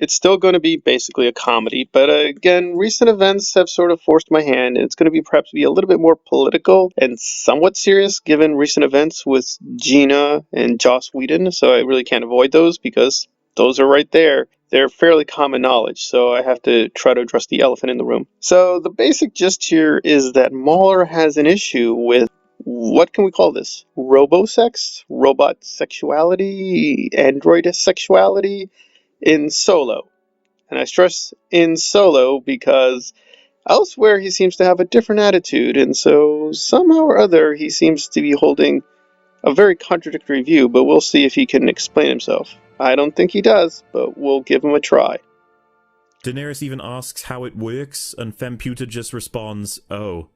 It's still going to be basically a comedy, but again, recent events have sort of forced my hand, and it's going to be perhaps be a little bit more political and somewhat serious given recent events with Gina and Joss-Whedon, so I really can't avoid those because those are right there. They're fairly common knowledge, so I have to try to address the elephant in the room. So the basic gist here is that Mauler has an issue with, what can we call this? Robosex? Robot sexuality? Android sexuality? In Solo. And I stress in Solo because elsewhere he seems to have a different attitude, and so somehow or other he seems to be holding a very contradictory view, but we'll see if he can explain himself. I don't think he does, but we'll give him a try. Daenerys even asks how it works, and Femputer just responds, "Oh,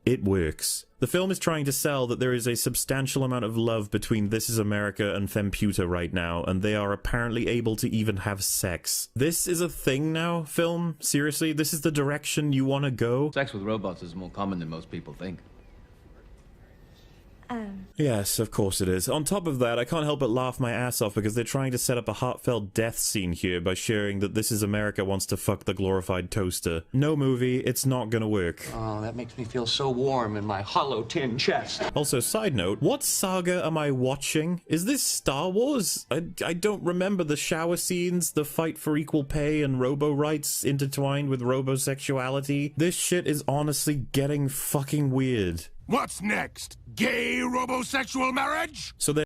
it works." The film is trying to sell that there is a substantial amount of love between This Is America and Femputer right now, and they are apparently able to even have sex. This is a thing now, film? Seriously? This is the direction you want to go? Sex with robots is more common than most people think. Yes, of course it is. On top of that, I can't help but laugh my ass off because they're trying to set up a heartfelt death scene here by sharing that This Is America wants to fuck the glorified toaster. No movie, it's not gonna work. Oh, that makes me feel so warm in my hollow tin chest. Also, side note, what saga am I watching? Is this Star Wars? I don't remember the shower scenes, the fight for equal pay and robo-rights intertwined with robosexuality. This shit is honestly getting fucking weird. What's next? Gay robosexual marriage? So then,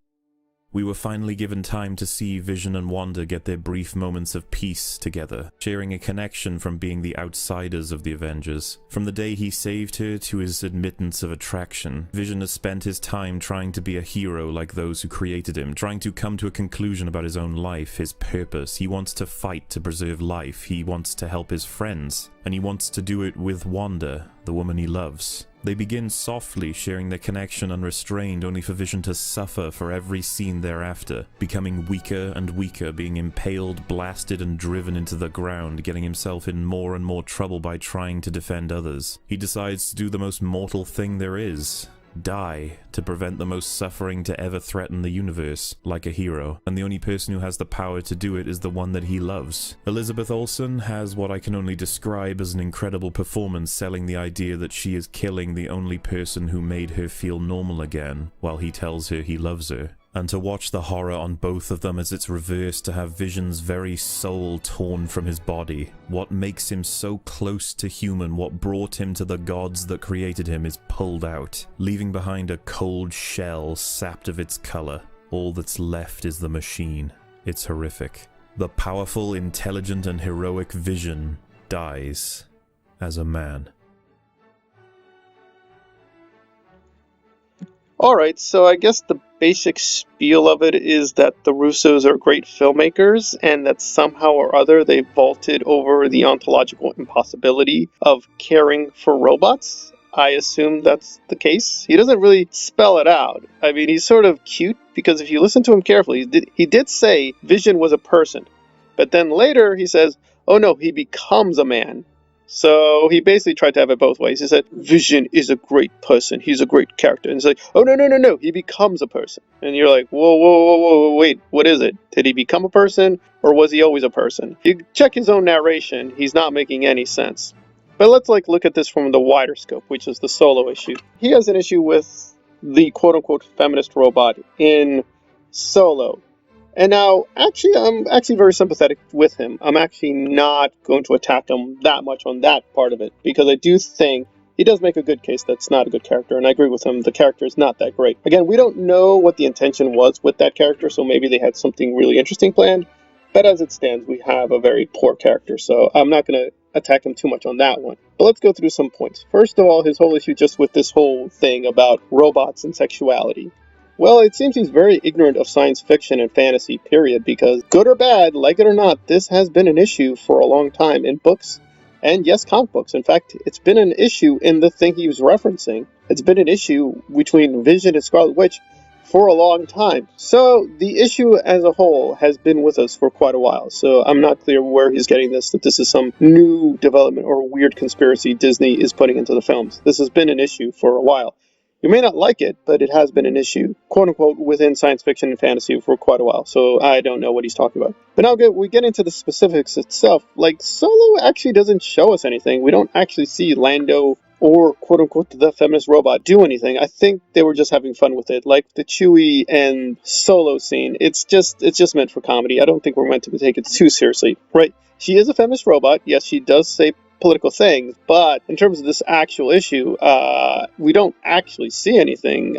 we were finally given time to see Vision and Wanda get their brief moments of peace together, sharing a connection from being the outsiders of the Avengers. From the day he saved her to his admittance of attraction, Vision has spent his time trying to be a hero like those who created him, trying to come to a conclusion about his own life, his purpose. He wants to fight to preserve life, he wants to help his friends, and he wants to do it with Wanda, the woman he loves. They begin softly, sharing their connection unrestrained, only for Vision to suffer for every scene thereafter, becoming weaker and weaker, being impaled, blasted, and driven into the ground, getting himself in more and more trouble by trying to defend others. He decides to do the most mortal thing there is. Die to prevent the most suffering to ever threaten the universe, like a hero, and the only person who has the power to do it is the one that he loves. Elizabeth Olsen has what I can only describe as an incredible performance, selling the idea that she is killing the only person who made her feel normal again, while he tells her he loves her. And to watch the horror on both of them as it's reversed, to have Vision's very soul torn from his body. What makes him so close to human, what brought him to the gods that created him, is pulled out, leaving behind a cold shell sapped of its color. All that's left is the machine. It's horrific. The powerful, intelligent, and heroic Vision dies as a man. Alright, so I guess the basic spiel of it is that the Russos are great filmmakers, and that somehow or other they vaulted over the ontological impossibility of caring for robots. I assume that's the case. He doesn't really spell it out. I mean, he's sort of cute, because if you listen to him carefully, he did say Vision was a person. But then later he says, oh no, he becomes a man. So he basically tried to have it both ways. He said, Vision is a great person. He's a great character. And it's like, oh, no. He becomes a person. And you're like, whoa, wait, what is it? Did he become a person, or was he always a person? If you check his own narration, he's not making any sense. But let's look at this from the wider scope, which is the Solo issue. He has an issue with the quote-unquote feminist robot in Solo. And now, I'm actually very sympathetic with him. I'm actually not going to attack him that much on that part of it, because I do think he does make a good case that's not a good character, and I agree with him, the character is not that great. Again, we don't know what the intention was with that character, so maybe they had something really interesting planned, but as it stands, we have a very poor character, so I'm not going to attack him too much on that one. But let's go through some points. First of all, his whole issue just with this whole thing about robots and sexuality. Well, it seems he's very ignorant of science fiction and fantasy, period, because good or bad, like it or not, this has been an issue for a long time in books, and yes, comic books. In fact, it's been an issue in the thing he was referencing. It's been an issue between Vision and Scarlet Witch for a long time. So the issue as a whole has been with us for quite a while, so I'm not clear where he's getting this, that this is some new development or weird conspiracy Disney is putting into the films. This has been an issue for a while. You may not like it, but it has been an issue, quote unquote, within science fiction and fantasy for quite a while, so I don't know what he's talking about. But now we get into the specifics itself. Like, Solo actually doesn't show us anything. We don't actually see Lando or quote unquote the feminist robot do anything. I think they were just having fun with it. Like the Chewie and Solo scene, it's just meant for comedy. I don't think we're meant to take it too seriously, right? She is a feminist robot. Yes, she does say political things, but in terms of this actual issue, we don't actually see anything.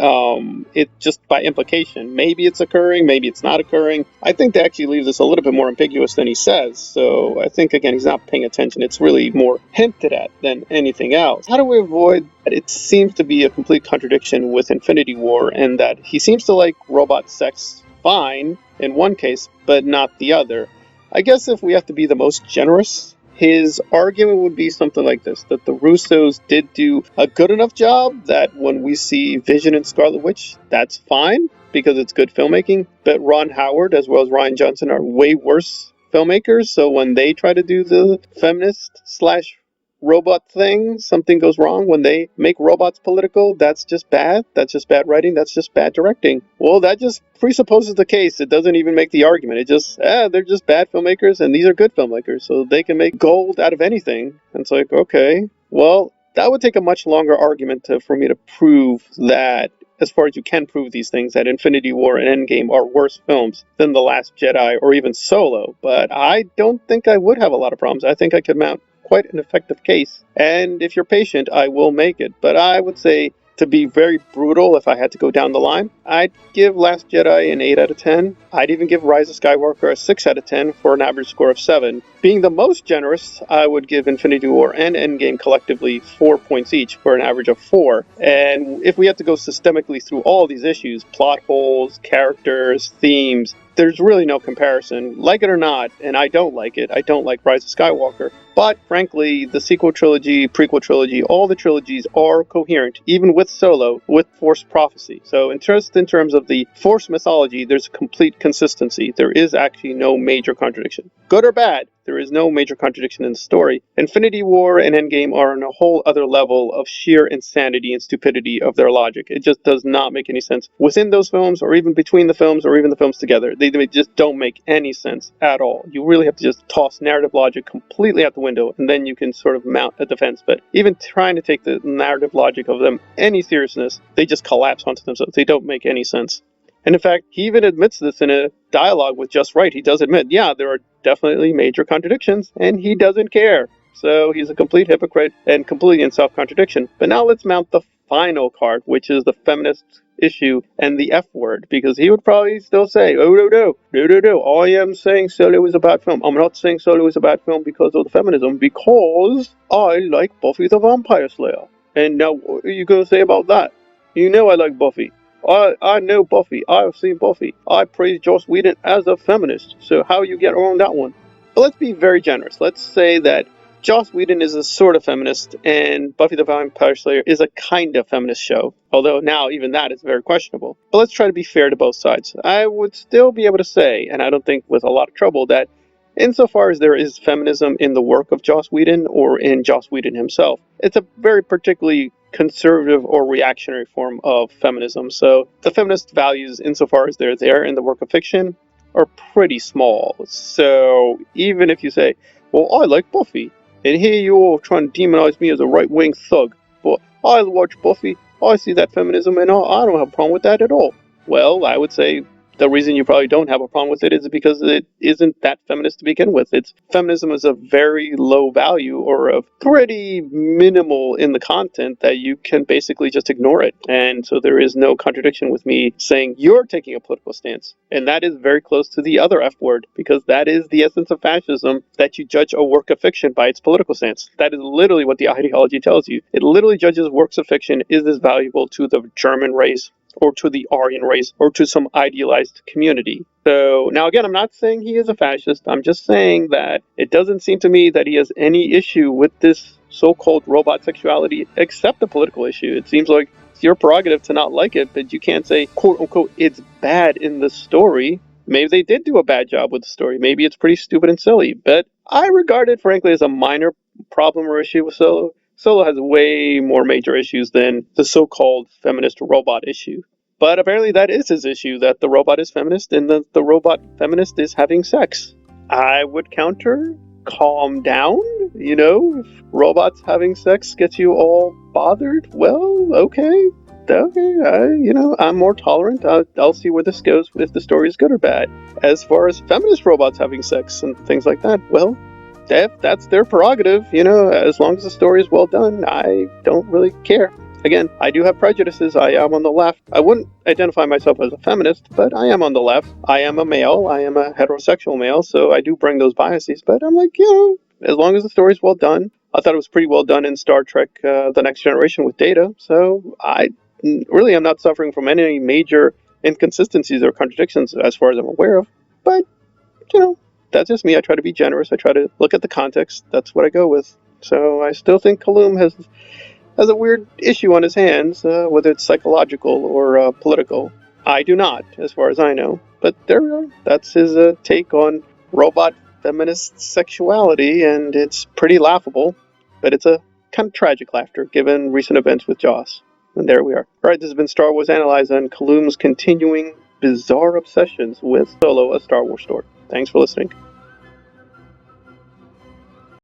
It just by implication. Maybe it's occurring, maybe it's not occurring. I think they actually leave this a little bit more ambiguous than he says. So I think, again, he's not paying attention. It's really more hinted at than anything else. How do we avoid that? It seems to be a complete contradiction with Infinity War, and that he seems to like robot sex fine in one case, but not the other. I guess if we have to be the most generous, his argument would be something like this, that the Russos did do a good enough job that when we see Vision and Scarlet Witch, that's fine because it's good filmmaking, but Ron Howard as well as Rian Johnson are way worse filmmakers, so when they try to do the feminist slash robot thing, something goes wrong. When they make robots political, that's just bad. That's just bad writing. That's just bad directing. Well, that just presupposes the case. It doesn't even make the argument. It just, they're just bad filmmakers and these are good filmmakers. So they can make gold out of anything. And it's like, okay, well, that would take a much longer argument for me to prove that, as far as you can prove these things, that Infinity War and Endgame are worse films than The Last Jedi or even Solo. But I don't think I would have a lot of problems. I think I could mount quite an effective case. And if you're patient, I will make it. But I would say, to be very brutal, if I had to go down the line, I'd give Last Jedi an 8 out of 10. I'd even give Rise of Skywalker a 6 out of 10 for an average score of 7. Being the most generous, I would give Infinity War and Endgame collectively 4 points each for an average of 4. And if we have to go systemically through all these issues, plot holes, characters, themes, there's really no comparison. Like it or not, and I don't like it, I don't like Rise of Skywalker. But frankly, the sequel trilogy, prequel trilogy, all the trilogies are coherent, even with Solo, with Force prophecy. So in terms of the Force mythology, there's complete consistency. There is actually no major contradiction. Good or bad, there is no major contradiction in the story. Infinity War and Endgame are on a whole other level of sheer insanity and stupidity of their logic. It just does not make any sense within those films, or even between the films, or even the films together. They just don't make any sense at all. You really have to just toss narrative logic completely out the window, and then you can sort of mount a defense. But even trying to take the narrative logic of them any seriousness, they just collapse onto themselves. They don't make any sense. And in fact, he even admits this in a dialogue with Just Right. He does admit, yeah, there are definitely major contradictions, and he doesn't care. So he's a complete hypocrite and completely in self-contradiction. But now let's mount the final card, which is the feminist issue and the F word, because he would probably still say, oh, no, I am saying Solo is a bad film. I'm not saying Solo is a bad film because of the feminism, because I like Buffy the Vampire Slayer. And now, what are you going to say about that? You know I like Buffy. I know Buffy. I've seen Buffy. I praise Joss-Whedon as a feminist. So how you get around that one? But let's be very generous. Let's say that Joss-Whedon is a sort of feminist, and Buffy the Vampire Slayer is a kind of feminist show. Although now even that is very questionable. But let's try to be fair to both sides. I would still be able to say, and I don't think with a lot of trouble, that insofar as there is feminism in the work of Joss-Whedon or in Joss-Whedon himself, it's a very particularly conservative or reactionary form of feminism. So the feminist values, insofar as they're there in the work of fiction, are pretty small. So even if you say, well, I like Buffy, and here you're all trying to demonize me as a right-wing thug, but I watch Buffy, I see that feminism, and I don't have a problem with that at all. Well, I would say the reason you probably don't have a problem with it is because it isn't that feminist to begin with. Feminism is a very low value, or a pretty minimal in the content, that you can basically just ignore it. And so there is no contradiction with me saying you're taking a political stance. And that is very close to the other F word, because that is the essence of fascism, that you judge a work of fiction by its political stance. That is literally what the ideology tells you. It literally judges works of fiction. Is this valuable to the German race, or to the Aryan race, or to some idealized community? So, now again, I'm not saying he is a fascist. I'm just saying that it doesn't seem to me that he has any issue with this so-called robot sexuality, except the political issue. It seems like it's your prerogative to not like it, but you can't say, quote-unquote, it's bad in the story. Maybe they did do a bad job with the story. Maybe it's pretty stupid and silly. But I regard it, frankly, as a minor problem or issue with Solo. Solo has way more major issues than the so-called feminist robot issue. But apparently that is his issue, that the robot is feminist and the robot feminist is having sex. I would counter, calm down. If robots having sex gets you all bothered, well, okay. I'm more tolerant. I'll see where this goes, if the story is good or bad. As far as feminist robots having sex and things like that, well, that's their prerogative. As long as the story is well done, I don't really care. Again, I do have prejudices. I am on the left. I wouldn't identify myself as a feminist, but I am on the left. I am a male. I am a heterosexual male, so I do bring those biases. But I'm like, as long as the story's well done. I thought it was pretty well done in Star Trek The Next Generation with Data, so I really am not suffering from any major inconsistencies or contradictions as far as I'm aware of. But, that's just me. I try to be generous. I try to look at the context. That's what I go with. So I still think Callum has a weird issue on his hands, whether it's psychological or political. I do not, as far as I know. But there we are. That's his take on robot feminist sexuality, and it's pretty laughable. But it's a kind of tragic laughter, given recent events with Joss. And there we are. Alright, this has been Star Wars Analyzed on Callum's continuing bizarre obsessions with Solo, a Star Wars story. Thanks for listening.